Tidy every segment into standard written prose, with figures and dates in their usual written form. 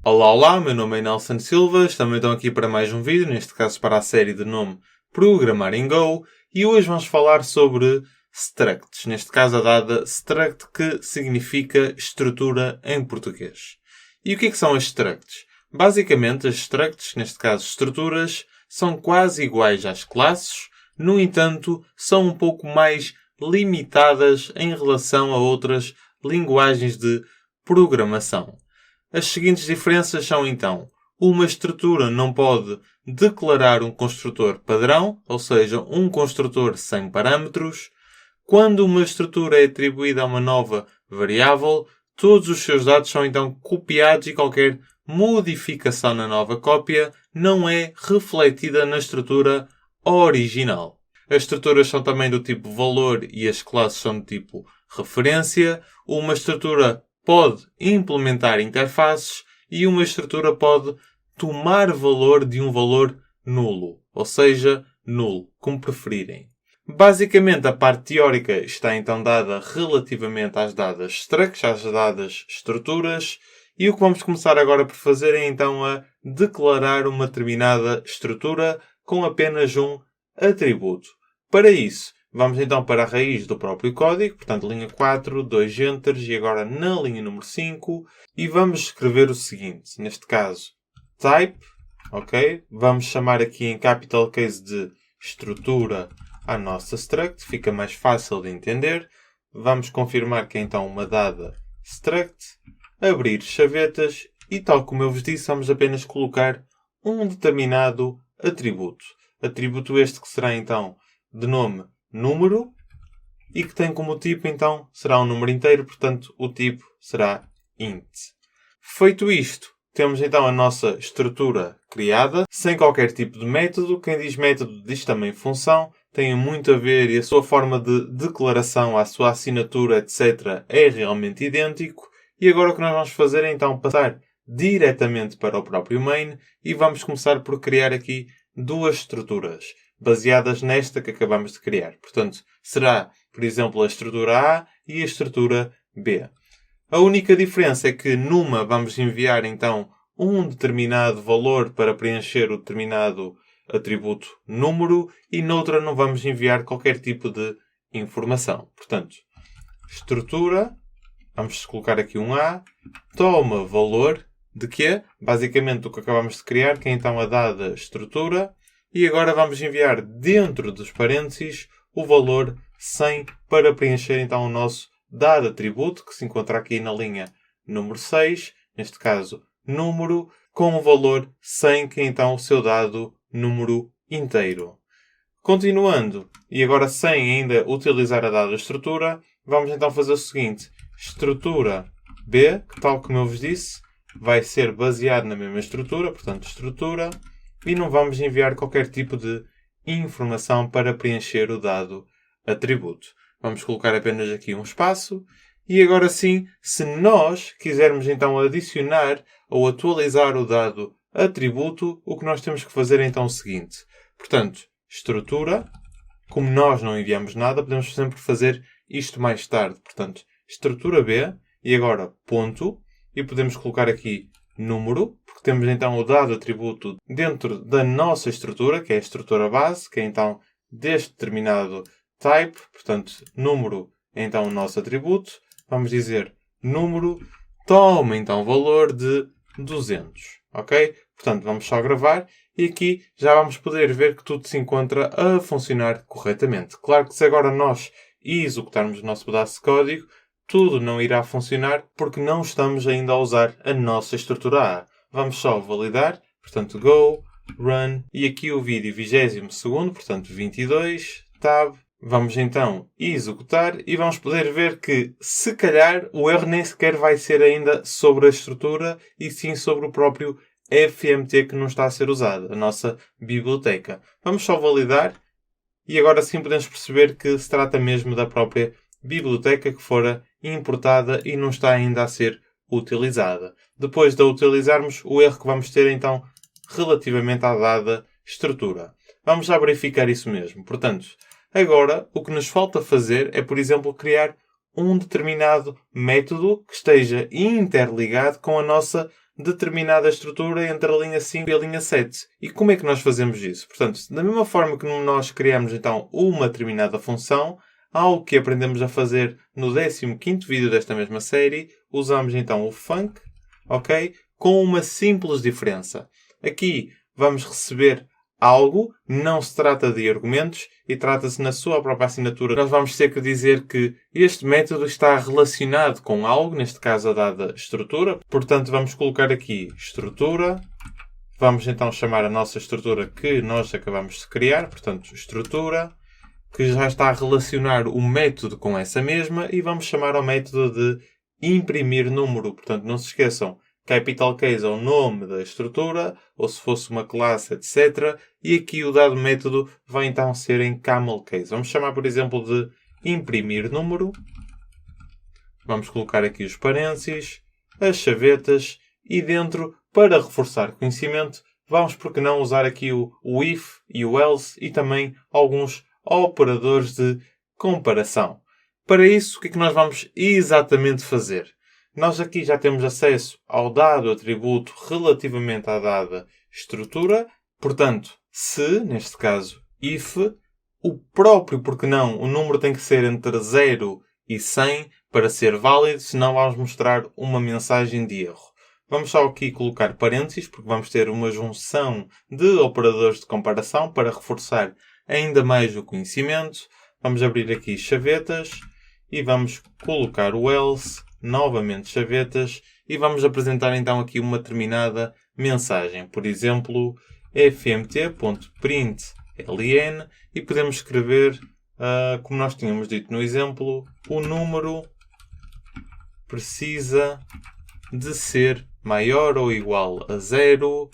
Olá, olá, meu nome é Nelson Silva, estamos então aqui para mais um vídeo, neste caso para a série de nome Programar em Go, e hoje vamos falar sobre structs, neste caso a dada struct, que significa estrutura em português. E o que são as structs? Basicamente, as structs, neste caso estruturas, são quase iguais às classes, no entanto, são um pouco mais limitadas em relação a outras linguagens de programação. As seguintes diferenças são então: uma estrutura não pode declarar um construtor padrão, ou seja, um construtor sem parâmetros. Quando uma estrutura é atribuída a uma nova variável, todos os seus dados são então copiados e qualquer modificação na nova cópia não é refletida na estrutura original. As estruturas são também do tipo valor e as classes são do tipo referência. Uma estrutura pode implementar interfaces e uma estrutura pode tomar valor de um valor nulo, ou seja, null, como preferirem. Basicamente, a parte teórica está então dada relativamente às dadas structs, às dadas estruturas, e o que vamos começar agora por fazer é então a declarar uma determinada estrutura com apenas um atributo. Para isso, vamos então para a raiz do próprio código, portanto, linha 4, 2 enters e agora na linha número 5. E vamos escrever o seguinte, neste caso, type, ok? Vamos chamar aqui em capital case de estrutura a nossa struct, fica mais fácil de entender. Vamos confirmar que é então uma dada struct, abrir chavetas e tal como eu vos disse, vamos apenas colocar um determinado atributo. Atributo este que será então de nome número e que tem como tipo então será um número inteiro, portanto o tipo será int. Feito isto, temos então a nossa estrutura criada, sem qualquer tipo de método. Quem diz método diz também função, tem muito a ver e a sua forma de declaração, a sua assinatura, etc. é realmente idêntico. E agora o que nós vamos fazer é então passar diretamente para o próprio main e vamos começar por criar aqui duas estruturas baseadas nesta que acabamos de criar. Portanto, será, por exemplo, a estrutura A e a estrutura B. A única diferença é que numa vamos enviar então um determinado valor para preencher o determinado atributo número e noutra não vamos enviar qualquer tipo de informação. Portanto, estrutura, vamos colocar aqui um A, toma valor de quê? Basicamente o que acabamos de criar, que é então a dada estrutura. E agora vamos enviar dentro dos parênteses o valor 100 para preencher então o nosso dado atributo, que se encontra aqui na linha número 6, neste caso número, com o valor 100, que é então o seu dado número inteiro. Continuando, e agora sem ainda utilizar a dada estrutura, vamos então fazer o seguinte: estrutura B, que tal como eu vos disse, vai ser baseado na mesma estrutura, portanto estrutura, e não vamos enviar qualquer tipo de informação para preencher o dado atributo. Vamos colocar apenas aqui um espaço. E agora sim, se nós quisermos então adicionar ou atualizar o dado atributo, o que nós temos que fazer é então o seguinte. Portanto, estrutura, como nós não enviamos nada, podemos sempre fazer isto mais tarde. Portanto, estrutura B e agora ponto. E podemos colocar aqui número, porque temos então o dado atributo dentro da nossa estrutura, que é a estrutura base, que é então deste determinado type. Portanto, número é então o nosso atributo. Vamos dizer número, toma então o valor de 200. Ok? Portanto, vamos só gravar e aqui já vamos poder ver que tudo se encontra a funcionar corretamente. Claro que se agora nós executarmos o nosso pedaço de código, tudo não irá funcionar porque não estamos ainda a usar a nossa estrutura A. Vamos só validar, portanto go, run, e aqui o vídeo 20º, portanto 22, tab. Vamos então executar e vamos poder ver que, se calhar, o erro nem sequer vai ser ainda sobre a estrutura e sim sobre o próprio FMT que não está a ser usado, a nossa biblioteca. Vamos só validar e agora sim podemos perceber que se trata mesmo da própria biblioteca que fora importada e não está ainda a ser utilizada. Depois de a utilizarmos, o erro que vamos ter então relativamente à dada estrutura. Vamos já verificar isso mesmo. Portanto, agora o que nos falta fazer é, por exemplo, criar um determinado método que esteja interligado com a nossa determinada estrutura entre a linha 5 e a linha 7. E como é que nós fazemos isso? Portanto, da mesma forma que nós criamos então uma determinada função, algo que aprendemos a fazer no 15º vídeo desta mesma série, usamos então o func, ok? Com uma simples diferença. Aqui vamos receber algo, não se trata de argumentos e trata-se na sua própria assinatura. Nós vamos ter que dizer que este método está relacionado com algo, neste caso a dada estrutura. Portanto, vamos colocar aqui estrutura. Vamos então chamar a nossa estrutura que nós acabamos de criar. Portanto, estrutura, que já está a relacionar o método com essa mesma. E vamos chamar ao método de imprimir número. Portanto, não se esqueçam. Capital Case é o nome da estrutura, ou se fosse uma classe, etc. E aqui o dado método vai então ser em Camel Case. Vamos chamar, por exemplo, de imprimir número. Vamos colocar aqui os parênteses, as chavetas e dentro, para reforçar conhecimento, vamos, por que não, usar aqui o if e o else e também alguns operadores de comparação. Para isso, o que é que nós vamos exatamente fazer? Nós aqui já temos acesso ao dado atributo relativamente à dada estrutura. Portanto, se, neste caso, if, o próprio, porque não, o número tem que ser entre 0 e 100 para ser válido, senão vamos mostrar uma mensagem de erro. Vamos só aqui colocar parênteses, porque vamos ter uma junção de operadores de comparação para reforçar ainda mais o conhecimento. Vamos abrir aqui chavetas e vamos colocar o else, novamente chavetas, e vamos apresentar então aqui uma determinada mensagem. Por exemplo, fmt.println, e podemos escrever, como nós tínhamos dito no exemplo, o número precisa de ser maior ou igual a 0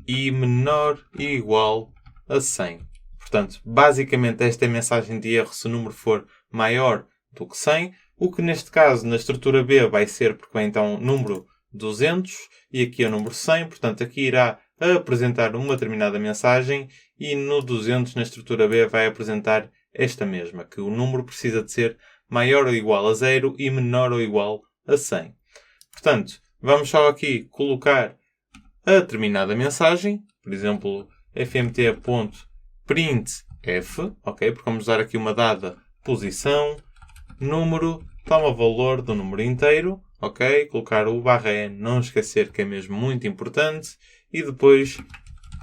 e menor ou igual a 100. Portanto, basicamente esta é a mensagem de erro se o número for maior do que 100. O que neste caso, na estrutura B, vai ser, porque vai então número 200 e aqui é o número 100. Portanto, aqui irá apresentar uma determinada mensagem e no 200, na estrutura B, vai apresentar esta mesma, que o número precisa de ser maior ou igual a 0 e menor ou igual a 100. Portanto, vamos só aqui colocar a determinada mensagem, por exemplo, fmt.printf, ok? Porque vamos usar aqui uma dada posição, número, toma valor do número inteiro, ok? Colocar o /n, não esquecer que é mesmo muito importante, e depois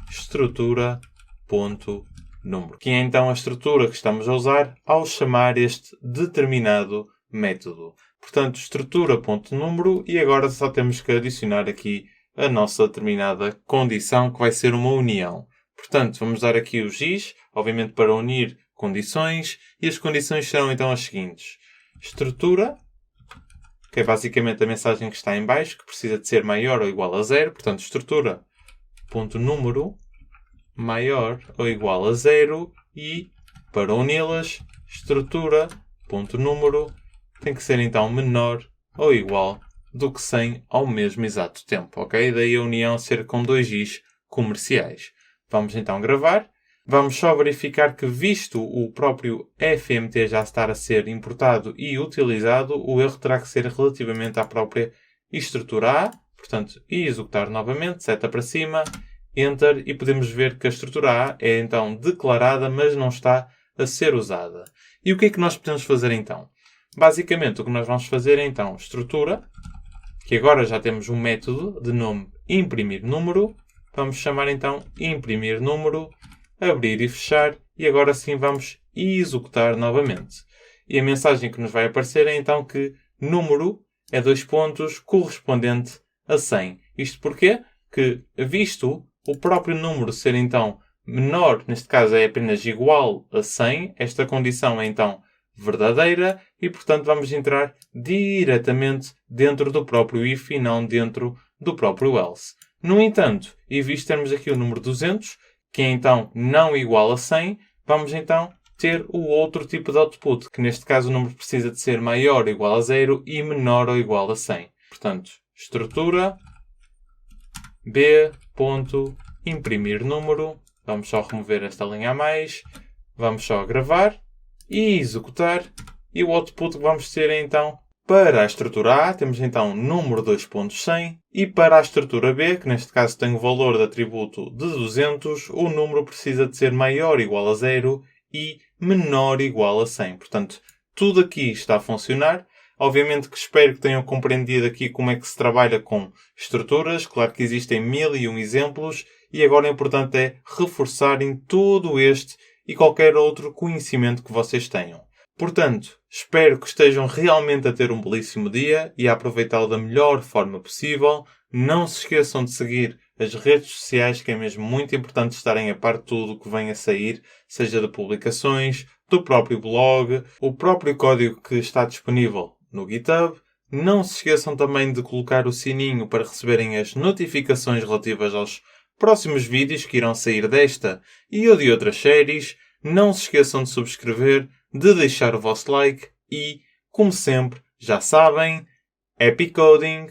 estrutura.número, que é então a estrutura que estamos a usar ao chamar este determinado método. Portanto, estrutura.número, e agora só temos que adicionar aqui a nossa determinada condição, que vai ser uma união. Portanto, vamos dar aqui o giz, obviamente para unir condições, e as condições serão então as seguintes. Estrutura, que é basicamente a mensagem que está em baixo, que precisa de ser maior ou igual a 0. Portanto, estrutura.número maior ou igual a 0, e para uni-las, estrutura.número tem que ser então menor ou igual do que 100 ao mesmo exato tempo, ok? Daí a união ser com 2 is comerciais. Vamos então gravar. Vamos só verificar que, visto o próprio FMT já estar a ser importado e utilizado, o erro terá que ser relativamente à própria estrutura A. Portanto, executar novamente, seta para cima, Enter, e podemos ver que a estrutura A é então declarada, mas não está a ser usada. E o que é que nós podemos fazer então? Basicamente, o que nós vamos fazer é então estrutura, que agora já temos um método de nome imprimir número. Vamos chamar então imprimir número, abrir e fechar, e agora sim vamos executar novamente. E a mensagem que nos vai aparecer é então que número é 2 pontos correspondente a 100. Isto porquê? Que, visto o próprio número ser então menor, neste caso é apenas igual a 100, esta condição é então verdadeira e, portanto, vamos entrar diretamente dentro do próprio if e não dentro do próprio else. No entanto, e visto termos aqui o número 200, que é então não igual a 100, vamos então ter o outro tipo de output, que neste caso o número precisa de ser maior ou igual a 0 e menor ou igual a 100. Portanto, estrutura b.imprimir número, vamos só remover esta linha a mais, vamos só gravar e executar, e o output que vamos ter é então Para a estrutura A, temos então número 2.100 e para a estrutura B, que neste caso tem o valor de atributo de 200, o número precisa de ser maior ou igual a 0 e menor ou igual a 100. Portanto, tudo aqui está a funcionar. Obviamente que espero que tenham compreendido aqui como é que se trabalha com estruturas. Claro que existem 1001 exemplos e agora o importante é reforçarem todo este e qualquer outro conhecimento que vocês tenham. Portanto, espero que estejam realmente a ter um belíssimo dia e a aproveitá-lo da melhor forma possível. Não se esqueçam de seguir as redes sociais, que é mesmo muito importante estarem a par de tudo o que vem a sair, seja de publicações, do próprio blog, o próprio código que está disponível no GitHub. Não se esqueçam também de colocar o sininho para receberem as notificações relativas aos próximos vídeos que irão sair desta e ou de outras séries. Não se esqueçam de subscrever, de deixar o vosso like e, como sempre, já sabem, Happy Coding!